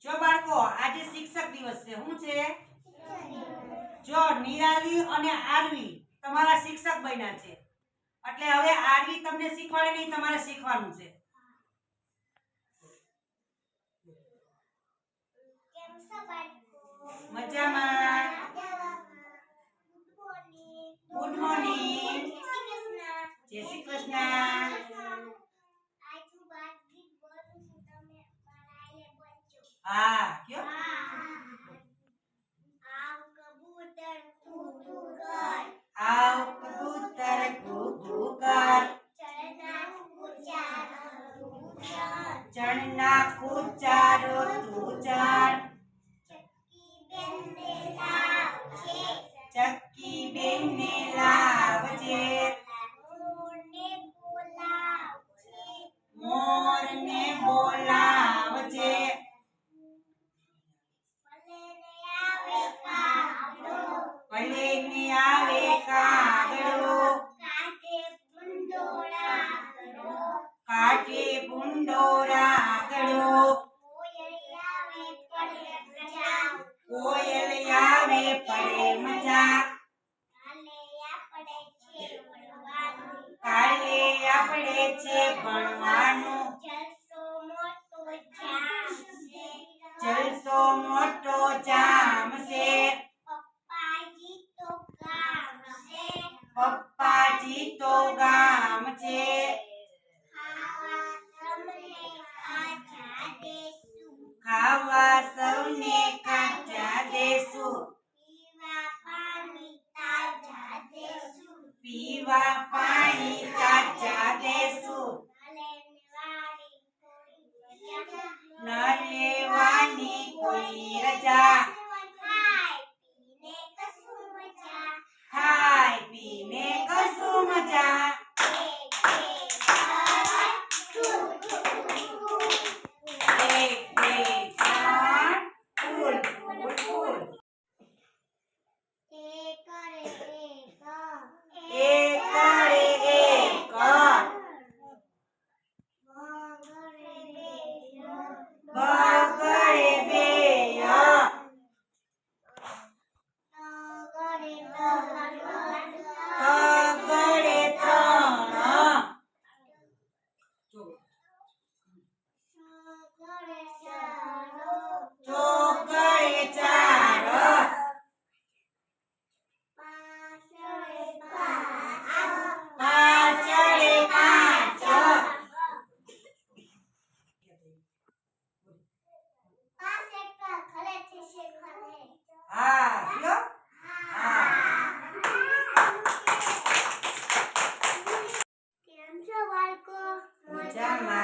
જો બાળકો આજે શિક્ષક દિવસ છે શું છે જો નિરાલી અને આરવી તમારા શિક્ષક બન્યા છે એટલે હવે આરવી તમને શીખવાડે નહીં તમારે શીખવાનું છે કેમ છો બાળકો મજામાં ગુડ મોર્નિંગ જય શ્રી કૃષ્ણ આજ હું વાત ગીત બોલું છું તમે મારા આઈને બોલજો હા કયો આવ કબૂતર કૂકુ કર આવ કબૂતર કૂકુ કર ચણના કૂચારો તું ચણ ચક્કી બેન ને લાવજે મોર ને બોલાવજે ભલે ને આવે કાગડો કાઢે ભૂંડોરા ગળો કોયલ આવે પડે મજા કાલે આપણે છે ભણવાનું જલસો મોટો જામશે પપ્પાજી તો ગામ છે ખાવા સૌને કાચા દેશું પીવા પાણી તાજા દેશું ન લેવાની કોઈ રજા ખાઈ પીને કશું મજા એક બે ત્રણ ફૂલ ફૂલ ફૂલ એક કરે એક બગડે બે તગડે ત્રણ ચોગડે ચાર પાછળે પાંચ હા કયો હા કેમ છો બાળકો મજામાં